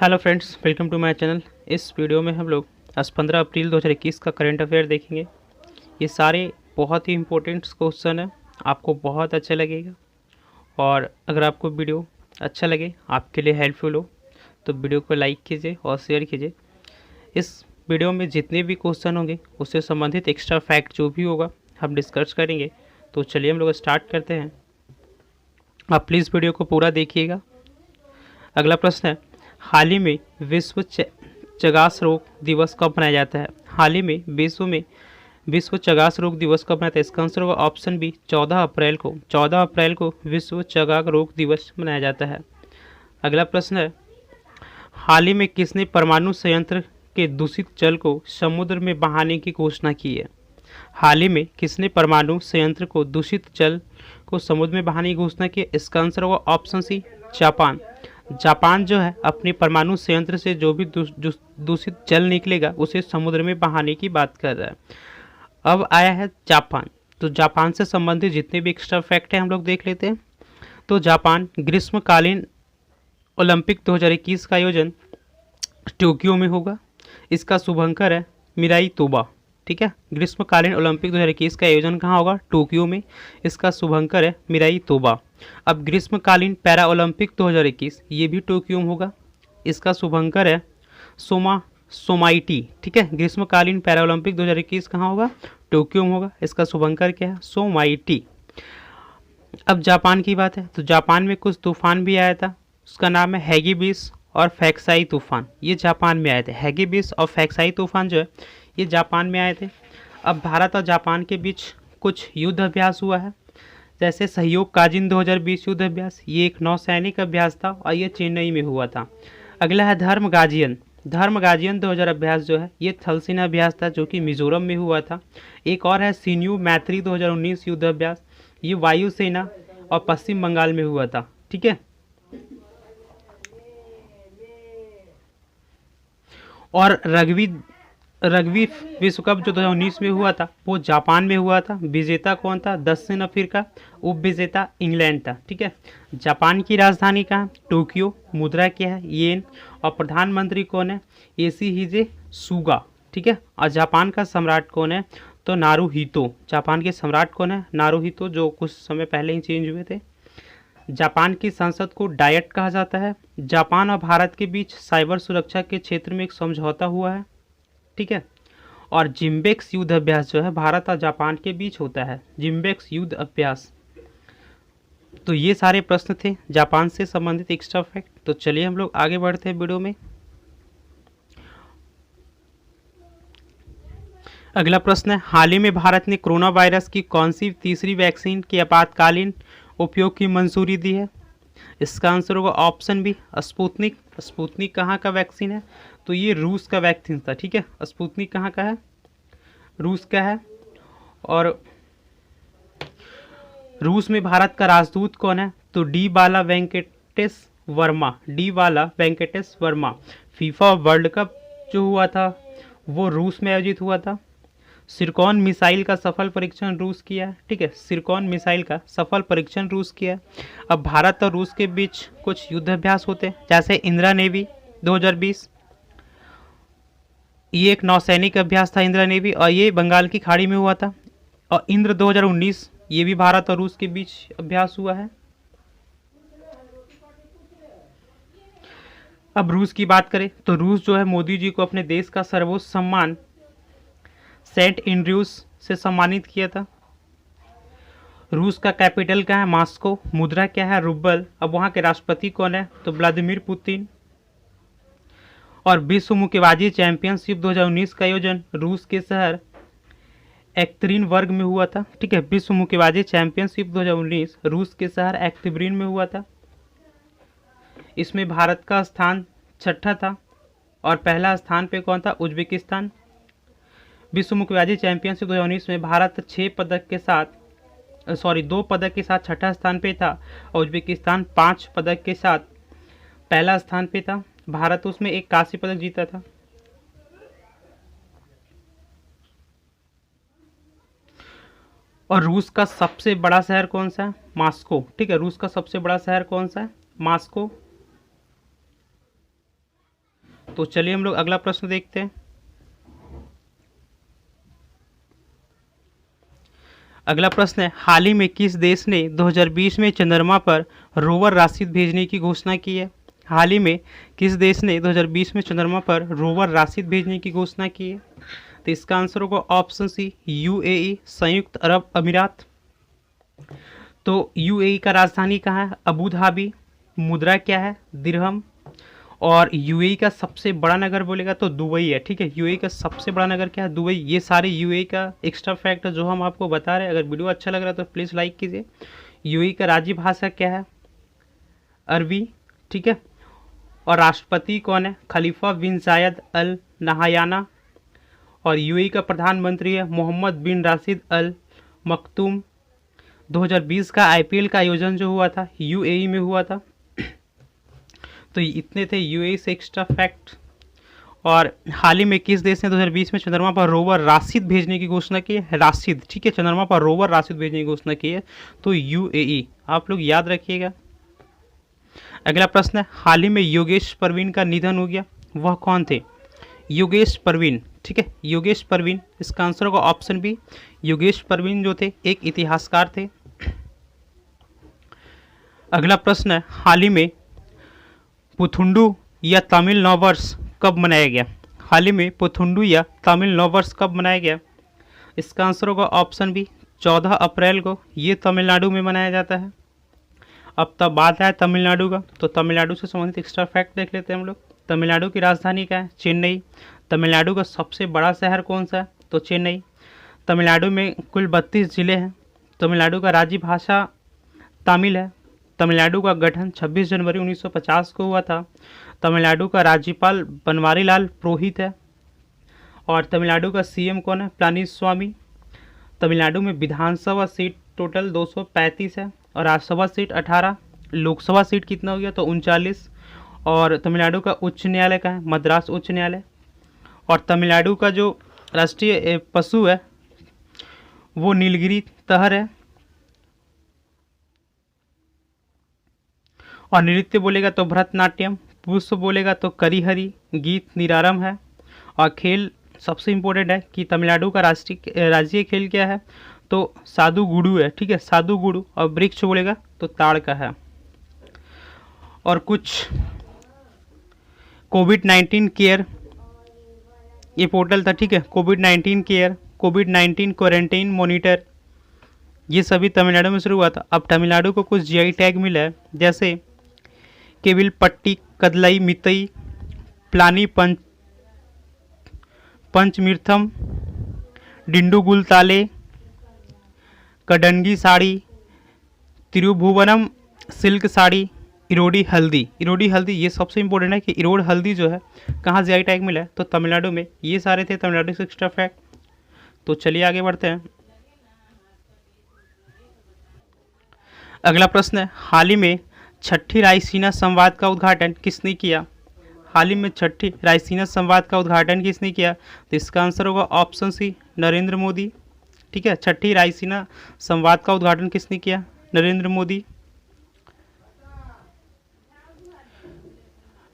Hello friends, welcome to my channel. इस video में हम लोग आज 15 अप्रैल 2021 का करंट अफेयर देखेंगे। ये सारे बहुत ही इम्पोर्टेंट क्वेश्चन है, आपको बहुत अच्छा लगेगा। और अगर आपको वीडियो अच्छा लगे, आपके लिए हेल्पफुल हो, तो वीडियो को लाइक कीजिए और शेयर कीजिए। इस वीडियो में जितने भी क्वेश्चन होंगे उससे संबंधित एक्स्ट्रा फैक्ट जो भी होगा हम डिस्कस करेंगे। तो चलिए हम लोग स्टार्ट करते हैं। आप प्लीज़ वीडियो को पूरा देखिएगा। अगला प्रश्न है, हाल ही में चगास रोग दिवस कब मनाया जाता है? हाल ही में विश्व चगास रोग दिवस कब मनाया जाता है? इसका आंसर होगा ऑप्शन बी, 14 अप्रैल को विश्व चगास रोग दिवस मनाया जाता है। अगला प्रश्न है, हाल ही में किसने परमाणु संयंत्र के दूषित जल को समुद्र में बहाने की घोषणा की है? हाल ही में किसने परमाणु संयंत्र को दूषित जल को समुद्र में बहाने की घोषणा की है? इसका आंसर होगा ऑप्शन सी, जापान। जापान जो है अपने परमाणु संयंत्र से जो भी दूषित जल निकलेगा उसे समुद्र में बहाने की बात कर रहा है। अब आया है जापान। तो जापान से संबंधित जितने भी एक्स्ट्रा फैक्ट हैं हम लोग देख लेते हैं। तो जापान ग्रीष्मकालीन ओलंपिक 2021 का आयोजन टोक्यो में होगा। इसका शुभंकर है मिराई तोबा। ठीक है, ग्रीष्मकालीन ओलंपिक 2021 का आयोजन कहाँ होगा? टोक्यो में। इसका शुभंकर है मिराई तोबा। अब ग्रीष्मकालीन पैरा ओलंपिक 2021 ये भी टोक्यो में होगा। इसका शुभंकर है सोमाइटी। ठीक है, ग्रीष्मकालीन पैरा ओलंपिक 2021 कहाँ होगा? टोक्यो में होगा। इसका शुभंकर क्या है? सोमाइटी। अब जापान की बात है तो जापान में कुछ तूफान भी आया था, उसका नाम है हैगीबिस और फैक्साई तूफान। ये जापान में आए थे। हैगीबिस और फैक्साई तूफान जो है ये जापान में आए थे। अब भारत और जापान के बीच कुछ युद्ध अभ्यास हुआ है, जैसे सहयोग काजिन 2020 युद्ध अभ्यास। ये एक नौसैनिक अभ्यास था और ये चेन्नई में हुआ था। अगला है धर्म गाजियन 2000 अभ्यास जो है ये थलसेना अभ्यास था जो कि मिजोरम में हुआ था। एक और है सिन्यू मैत्री 2019 युद्ध अभ्यास। ये वायुसेना और पश्चिम बंगाल में हुआ था। ठीक है, और रग्बी विश्व कप जो 2019 में हुआ था वो जापान में हुआ था। विजेता कौन था? दक्षिण अफ्रीका। उपविजेता इंग्लैंड था। ठीक है, जापान की राजधानी कहाँ? टोक्यो। मुद्रा क्या है? येन। और प्रधानमंत्री कौन है? Yoshihide Suga. ठीक है, और जापान का सम्राट कौन है? तो नारुहितो। जापान के सम्राट कौन है? नारुहितो, जो कुछ समय पहले ही चेंज हुए थे। जापान की संसद को डायट कहा जाता है। जापान और भारत के बीच साइबर सुरक्षा के क्षेत्र में एक समझौता हुआ है। ठीक है, और जिम्बेक्स युद्ध अभ्यास जो है भारत और जापान के बीच होता है, जिम्बेक्स युद्ध अभ्यास। तो ये सारे प्रश्न थे जापान से संबंधित एक्स्ट्रा फैक्ट। तो चलिए हम लोग आगे बढ़ते हैं वीडियो में। अगला प्रश्न है, हाल ही में भारत ने कोरोना वायरस की कौन सी तीसरी वैक्सीन के आपातकालीन उपयोग की मंजूरी दी है? इसका आंसर होगा ऑप्शन बी, स्पुतनिक। स्पुतनिक कहाँ का वैक्सीन है? तो ये रूस का वैक्सीन था। ठीक है, स्पुतनिक कहाँ का है? रूस का है। और रूस में भारत का राजदूत कौन है? तो D Bala Venkatesh Varma. FIFA world cup जो हुआ था वो रूस में आयोजित हुआ था। सिरकॉन मिसाइल का सफल परीक्षण रूस किया है। ठीक है, सिरकॉन मिसाइल का सफल परीक्षण रूस किया है। अब भारत और रूस के बीच कुछ युद्ध अभ्यास होते हैं, जैसे इंदिरा नेवी 2020। ये एक नौसैनिक अभ्यास था इंदिरा नेवी, और ये बंगाल की खाड़ी में हुआ था। और इंद्र 2019 ये भी भारत और रूस के बीच अभ्यास हुआ है। अब रूस की बात करें तो रूस जो है मोदी जी को अपने देश का सर्वोच्च सम्मान सेंट एंड्रयूज से सम्मानित किया था। रूस का कैपिटल क्या है? मॉस्को। मुद्रा क्या है? रूबल। अब वहाँ के राष्ट्रपति कौन है? तो व्लादिमीर पुतिन। और विश्व मुक्केबाजी चैंपियनशिप 2019 का आयोजन रूस के शहर एक्तरिनबर्ग में हुआ था। ठीक है, विश्व मुक्केबाजी चैंपियनशिप 2019 रूस के शहर एक्तरिन में हुआ था। इसमें भारत का स्थान 6ठा था और पहला स्थान पे कौन था? उज्बेकिस्तान। विश्व मुक्केबाजी चैंपियनशिप 2019 में भारत 2 पदक के साथ 6ठा स्थान पे था और उज्बेकिस्तान 5 पदक के साथ पहला स्थान पे था। भारत उसमें एक कांस्य पदक जीता था। और रूस का सबसे बड़ा शहर कौन सा है? मॉस्को। ठीक है, रूस का सबसे बड़ा शहर कौन सा है? मॉस्को। तो चलिए हम लोग अगला प्रश्न देखते हैं। अगला प्रश्न है, हाल ही में किस देश ने 2020 में चंद्रमा पर रोवर राशिद भेजने की घोषणा की है? हाल ही में किस देश ने 2020 में चंद्रमा पर रोवर राशिद भेजने की घोषणा की है? तो इसका आंसर होगा ऑप्शन सी, यूएई, संयुक्त अरब अमीरात। तो यूएई का राजधानी कहाँ है? Abu Dhabi. मुद्रा क्या है? दिरहम। और यूएई का सबसे बड़ा नगर बोलेगा तो दुबई है। ठीक है, यूएई का सबसे बड़ा नगर क्या है? दुबई। ये सारे यूएई का एक्स्ट्रा फैक्ट जो हम आपको बता रहे हैं। अगर वीडियो अच्छा लग रहा है तो प्लीज़ लाइक कीजिए। यूएई का राज्य भाषा क्या है? अरबी। ठीक है, और राष्ट्रपति कौन है? खलीफा बिन जायद अल नहायाना। और यूएई का प्रधानमंत्री है मोहम्मद बिन राशिद अल मखतूम। 2020 का आईपीएल का आयोजन जो हुआ था यूएई में हुआ था। तो इतने थे यूएई से एक्स्ट्रा फैक्ट। और हाल ही में किस देश ने 2020 में चंद्रमा पर रोवर राशिद भेजने की घोषणा की है? राशिद। ठीक है, चंद्रमा पर रोवर राशिद भेजने की घोषणा की है तो यूएई। आप लोग याद रखिएगा। अगला प्रश्न है, हाल ही में योगेश परवीन का निधन हो गया, वह कौन थे? योगेश परवीन। ठीक है, योगेश परवीन। इसका आंसर होगा ऑप्शन बी, योगेश परवीन जो थे एक इतिहासकार थे। अगला प्रश्न है, हाल ही में पुथुंडू या तमिल नववर्ष कब मनाया गया? हाल ही में पुथुंडू या तमिल नववर्ष कब मनाया गया? इसका आंसर होगा ऑप्शन बी, 14 अप्रैल को। ये तमिलनाडु में मनाया जाता है। अब तब बात है तमिलनाडु का, तो तमिलनाडु से संबंधित एक्स्ट्रा फैक्ट देख लेते हैं हम लोग। तमिलनाडु की राजधानी क्या है? चेन्नई। तमिलनाडु का सबसे बड़ा शहर कौन सा है? तो चेन्नई। तमिलनाडु में कुल 32 जिले हैं। तमिलनाडु का राज्य भाषा तमिल है। तमिलनाडु का गठन 26 जनवरी 1950 को हुआ था। तमिलनाडु का राज्यपाल बनवारीलाल पुरोहित है। और तमिलनाडु का सीएम कौन है? पलानीस्वामी। तमिलनाडु में विधानसभा सीट टोटल 235 है और राज्यसभा सीट 18। लोकसभा सीट कितना हो गया? तो 39। और तमिलनाडु का उच्च न्यायालय का है? मद्रास उच्च न्यायालय। और तमिलनाडु का जो राष्ट्रीय पशु है वो नीलगिरी तहर है। और नृत्य बोलेगा तो भरतनाट्यम। पुष्प बोलेगा तो करिहरी। गीत निरारम है। और खेल सबसे इम्पोर्टेंट है कि तमिलनाडु का राज्य खेल क्या है? तो सादू गुडू है। ठीक है, सादू गुडू। और वृक्ष बोलेगा तो ताड़ का है। और कुछ कोविड-19 केयर ये पोर्टल था। ठीक है, कोविड-19 केयर, कोविड-19 क्वारंटाइन मॉनिटर, ये सभी तमिलनाडु में शुरू हुआ था। अब तमिलनाडु को कुछ जीआई टैग मिला है, जैसे केविलपट्टी, कदलाई मितई, प्लानी पंचमीर्थम, डिंडुगुल ताले, कडंगी साड़ी, तिरुभुवनम सिल्क साड़ी, इरोडी हल्दी। इरोडी हल्दी ये सबसे इंपॉर्टेंट है कि इरोड हल्दी जो है कहाँ जीआई टैग मिला है? तो तमिलनाडु में। ये सारे थे तमिलनाडु से एक्स्ट्रा फैक्ट। तो चलिए आगे बढ़ते हैं। अगला प्रश्न है, हाल ही में छठी रायसीना संवाद का उद्घाटन किसने किया? हाल ही में छठी रायसीना संवाद का उद्घाटन किसने किया? तो इसका आंसर होगा ऑप्शन सी, नरेंद्र मोदी। ठीक है, छठी रायसीना संवाद का उद्घाटन किसने किया? नरेंद्र मोदी।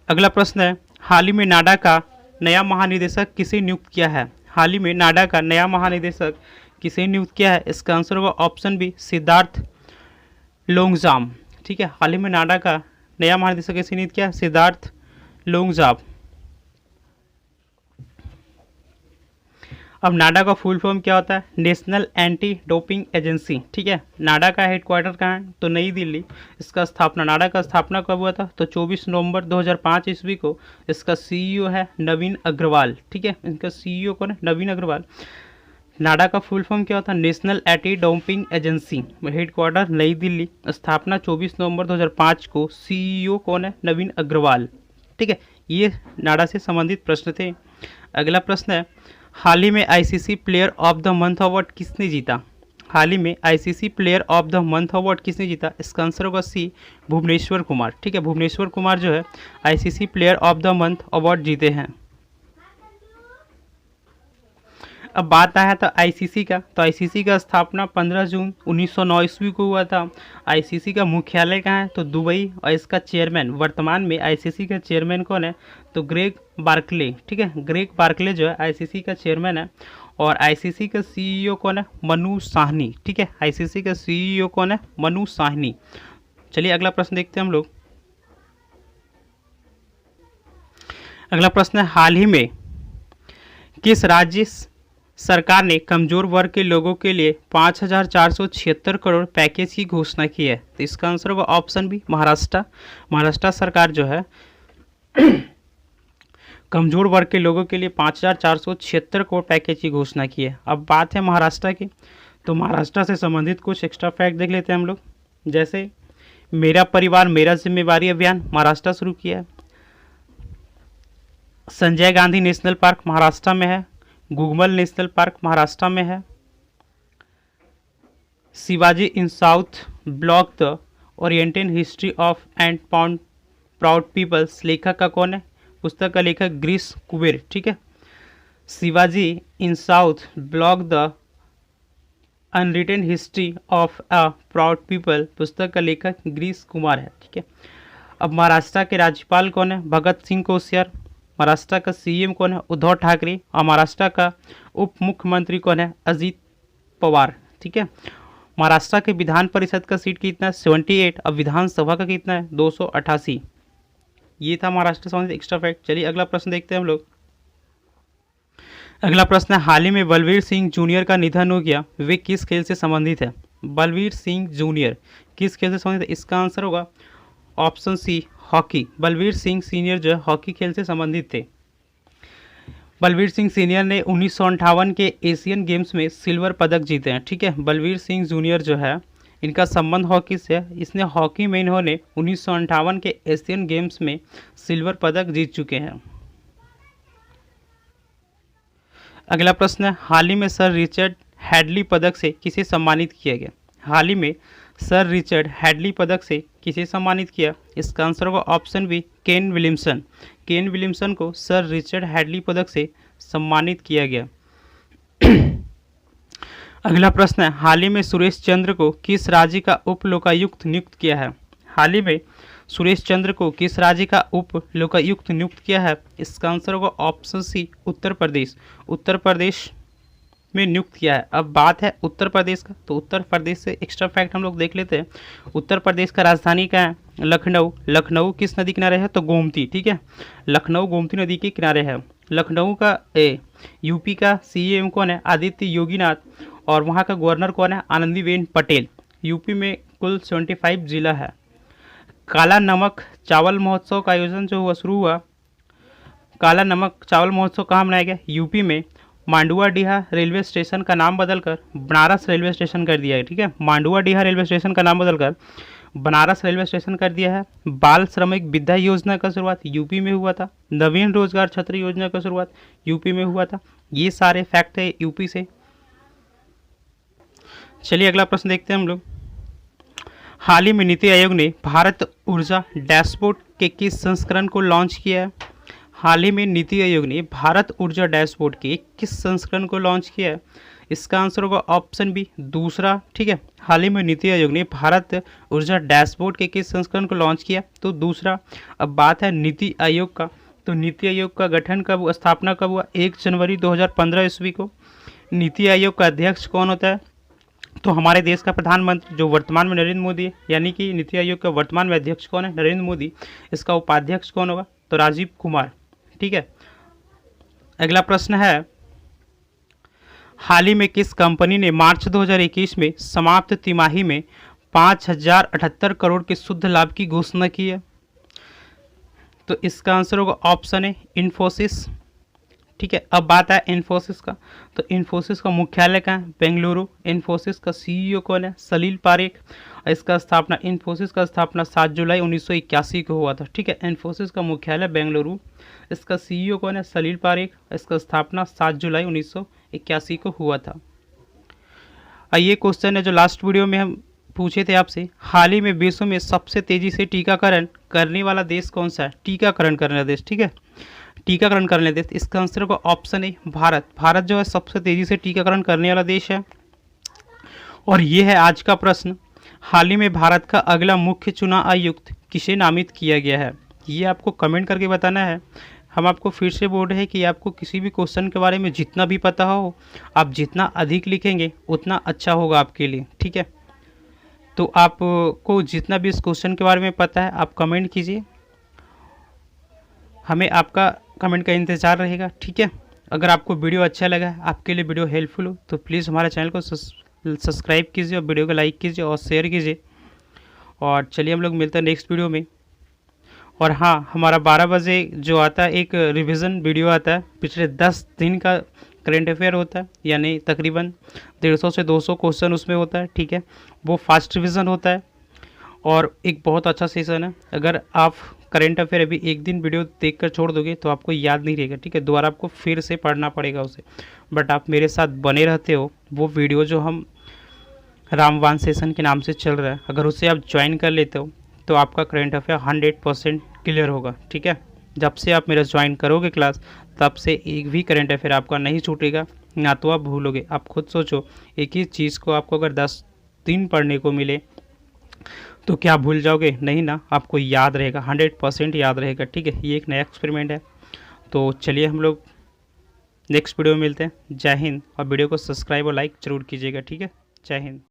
अगला प्रश्न है, हाल ही में नाडा का नया महानिदेशक किसे नियुक्त किया है? हाल ही में नाडा का नया महानिदेशक किसे नियुक्त किया है? इसका आंसर होगा ऑप्शन बी, सिद्धार्थ लोंगजाम। ठीक है, हाल ही में नाडा का नया महानिदेशक किसे नियुक्त किया? सिद्धार्थ लोंगजाम। अब नाडा का फुल फॉर्म क्या होता है? National anti doping agency. ठीक है, नाडा का हेडक्वार्टर कहाँ है? तो नई दिल्ली। इसका स्थापना, नाडा का स्थापना कब हुआ था? तो 24 नवंबर 2005 ईस्वी को। इसका सीईओ है नवीन अग्रवाल। ठीक है, इनका सीईओ कौन है? नवीन अग्रवाल। नाडा का फुल फॉर्म क्या होता है? National anti doping agency. Headquarter नई दिल्ली, स्थापना 24 नवंबर 2005 को। सीईओ कौन है? नवीन अग्रवाल। ठीक है, ये नाडा से संबंधित प्रश्न थे। अगला प्रश्न है, हाल ही में ICC player of the month award किसने जीता? हाल ही में ICC player of the month award किसने जीता? इसका आंसर होगा सी, भुवनेश्वर कुमार। ठीक है, भुवनेश्वर कुमार जो है ICC player of the month award जीते हैं। अब बात आया था आईसीसी का, तो आईसीसी का स्थापना 15 जून 1909 ईस्वी को हुआ था। आईसीसी का मुख्यालय कहाँ है? तो दुबई। और इसका चेयरमैन, वर्तमान में आईसीसी का चेयरमैन कौन है? तो ग्रेग बार्कले। ठीक है, ग्रेग बार्कले जो है आईसीसी का चेयरमैन है। और आईसीसी का सीईओ कौन है? मनु साहनी। ठीक है, आईसीसी का सीईओ कौन है? मनु साहनी। चलिए अगला प्रश्न देखते हैं हम लोग। अगला प्रश्न है, हाल ही में किस राज्य सरकार ने कमजोर वर्ग के लोगों के लिए 5,476 करोड़ पैकेज की घोषणा की है? तो इसका आंसर होगा ऑप्शन बी, महाराष्ट्र। महाराष्ट्र सरकार जो है कमजोर वर्ग के लोगों के लिए 5,476 करोड़ पैकेज की घोषणा की है। अब बात है महाराष्ट्र की, तो महाराष्ट्र से संबंधित कुछ एक्स्ट्रा फैक्ट देख लेते हैं हम लोग। जैसे मेरा परिवार मेरा जिम्मेवारी अभियान महाराष्ट्र शुरू किया है। संजय गांधी नेशनल पार्क महाराष्ट्र में है। गुगमल नेशनल पार्क महाराष्ट्र में है। Shivaji in South Block the oriental history of and proud peoples लेखक का कौन है? पुस्तक का लेखक गिरीश कुबेर। ठीक है, Shivaji in South Block the unwritten history of a proud people पुस्तक का लेखक गिरीश कुमार है। ठीक है, अब महाराष्ट्र के राज्यपाल कौन है? भगत सिंह कोश्यारी। महाराष्ट्र का सीएम कौन है? उद्धव ठाकरे। और महाराष्ट्र का उप मुख्यमंत्री कौन है? अजित पवार। ठीक है, महाराष्ट्र के विधान परिषद का सीट कितना है? 78। अब विधानसभा का कितना है? 288। ये था महाराष्ट्र संबंधित एक्स्ट्रा फैक्ट। चलिए अगला प्रश्न देखते हैं हम लोग। अगला प्रश्न है, हाल ही में बलवीर सिंह जूनियर का निधन हो गया, वे किस खेल से संबंधित है? बलवीर सिंह जूनियर किस खेल से संबंधित है? इसका आंसर होगा option C, hockey. Balbir Singh senior जो है हॉकी खेल से संबंधित थे। बलवीर सिंह सीनियर ने 1958 के एशियन गेम्स में सिल्वर पदक जीते हैं। ठीक है, बलवीर सिंह जूनियर जो है इनका संबंध हॉकी से है। इसने हॉकी में इन्होंने 1958 के एशियन गेम्स में सिल्वर पदक जीत चुके हैं। अगला प्रश्न है, हाल ही में सर रिचर्ड हैडली पदक से किसे सम्मानित किया गया? हाल ही में सर रिचर्ड हैडली पदक से किसे सम्मानित किया? इसका आंसर होगा option B, Kane Williamson. Kane Williamson को सर रिचर्ड हैडली पदक से सम्मानित किया गया। अगला प्रश्न है, हाल ही में सुरेश चंद्र को किस राज्य का उप लोकायुक्त नियुक्त किया है? हाल ही में सुरेश चंद्र को किस राज्य का उप लोकायुक्त नियुक्त किया है? इसका आंसर होगा ऑप्शन सी, उत्तर प्रदेश। उत्तर प्रदेश में नियुक्त किया है। अब बात है उत्तर प्रदेश का, तो उत्तर प्रदेश से एक्स्ट्रा फैक्ट हम लोग देख लेते हैं। उत्तर प्रदेश का राजधानी क्या है? लखनऊ। लखनऊ किस नदी किनारे है? तो गोमती। ठीक है, लखनऊ गोमती नदी के किनारे है। लखनऊ का यूपी का सीएम कौन है? आदित्य योगीनाथ। और वहाँ का गवर्नर कौन है? आनंदीबेन पटेल। यूपी में कुल 75 जिला है। काला नमक चावल महोत्सव का आयोजन जो हुआ शुरू हुआ, काला नमक चावल महोत्सव कहाँ मनाया गया? यूपी में। मांडुआडीहा रेलवे स्टेशन का नाम बदलकर बनारस रेलवे स्टेशन कर दिया है। ठीक है, मांडुआडीहा रेलवे स्टेशन का नाम बदलकर बनारस रेलवे स्टेशन कर दिया है। बाल श्रमिक विद्या योजना का शुरुआत यूपी में हुआ था। नवीन रोजगार छत्र योजना का शुरुआत यूपी में हुआ था। ये सारे फैक्ट है यूपी से। चलिए अगला प्रश्न देखते हैं हम लोग। हाल ही में नीति आयोग ने भारत ऊर्जा डैशबोर्ड के किस संस्करण को लॉन्च किया है? हाल ही में नीति आयोग ने भारत ऊर्जा डैशबोर्ड के किस संस्करण को लॉन्च किया है? इसका आंसर होगा ऑप्शन बी, दूसरा। ठीक है, हाल ही में नीति आयोग ने भारत ऊर्जा डैशबोर्ड के किस संस्करण को लॉन्च किया? तो दूसरा। अब बात है नीति आयोग का, तो नीति आयोग का गठन कब, स्थापना कब हुआ? 1 जनवरी 2015 ईस्वी को। नीति आयोग का अध्यक्ष कौन होता है? तो हमारे देश का प्रधानमंत्री जो वर्तमान में नरेंद्र मोदी है, यानी कि नीति आयोग का वर्तमान में अध्यक्ष कौन है? नरेंद्र मोदी। इसका उपाध्यक्ष कौन होगा? तो राजीव कुमार। ठीक है, अगला प्रश्न है, हाल ही में किस कंपनी ने मार्च 2021 में समाप्त तिमाही में 5,078 करोड़ के शुद्ध लाभ की घोषणा की है? तो इसका आंसर होगा ऑप्शन ए, इन्फोसिस। ठीक है, अब बात है इन्फोसिस का, तो इन्फोसिस का मुख्यालय कहाँ है? बेंगलुरु। इन्फोसिस का सीईओ कौन है? सलील पारेख। इसका स्थापना, इन्फोसिस का स्थापना 7 जुलाई 1981 को हुआ था। ठीक है, इन्फोसिस का मुख्यालय बेंगलुरु। इसका सीईओ कौन है? सलील पारेख। इसका स्थापना 7 जुलाई 1981 को हुआ था। ये क्वेश्चन है जो लास्ट वीडियो में हम पूछे थे आपसे, हाल ही में विश्व में सबसे तेजी से टीकाकरण करने वाला देश कौन सा है? टीकाकरण करने वाला देश। ठीक है, टीकाकरण करने देश, इसका आंसर होगा ऑप्शन ए भारत। भारत जो है सबसे तेज़ी से टीकाकरण करने वाला देश है। और ये है आज का प्रश्न, हाल ही में भारत का अगला मुख्य चुनाव आयुक्त किसे नामित किया गया है? ये आपको कमेंट करके बताना है। हम आपको फिर से बोल रहे हैं कि आपको किसी भी क्वेश्चन के बारे में जितना भी पता हो, आप जितना अधिक लिखेंगे उतना अच्छा होगा आपके लिए, ठीक है। तो आपको जितना भी इस क्वेश्चन के बारे में पता है आप कमेंट कीजिए, हमें आपका कमेंट का इंतज़ार रहेगा, ठीक है। अगर आपको वीडियो अच्छा लगा, आपके लिए वीडियो हेल्पफुल हो, तो प्लीज़ हमारे चैनल को सब्सक्राइब कीजिए और वीडियो को लाइक कीजिए और शेयर कीजिए। और चलिए हम लोग मिलते हैं नेक्स्ट वीडियो में। और हाँ, हमारा 12 बजे जो आता है एक रिवीजन वीडियो आता है, पिछले 10 दिन का करेंट अफेयर होता है, यानी तकरीबन 150 से 200 क्वेश्चन उसमें होता है, ठीक है। वो फास्ट रिवीजन होता है और एक बहुत अच्छा सेशन है। अगर आप करेंट अफेयर अभी एक दिन वीडियो देखकर छोड़ दोगे तो आपको याद नहीं रहेगा, ठीक है। दोबारा आपको फिर से पढ़ना पड़ेगा उसे। बट आप मेरे साथ बने रहते हो, वो वीडियो जो हम रामवान सेशन के नाम से चल रहा है, अगर उसे आप ज्वाइन कर लेते हो तो आपका करेंट अफेयर 100% क्लियर होगा, ठीक है। जब से आप मेरा ज्वाइन करोगे क्लास, तब से एक भी करेंट अफेयर आपका नहीं छूटेगा, ना तो आप भूलोगे। आप खुद सोचो, एक ही चीज़ को आपको अगर 10 दिन पढ़ने को मिले तो क्या भूल जाओगे? नहीं ना, आपको याद रहेगा, 100% याद रहेगा, ठीक है। ये एक नया एक्सपेरिमेंट है। तो चलिए हम लोग नेक्स्ट वीडियो में मिलते हैं। जय हिंद। और वीडियो को सब्सक्राइब और लाइक ज़रूर कीजिएगा, ठीक है। जय हिंद।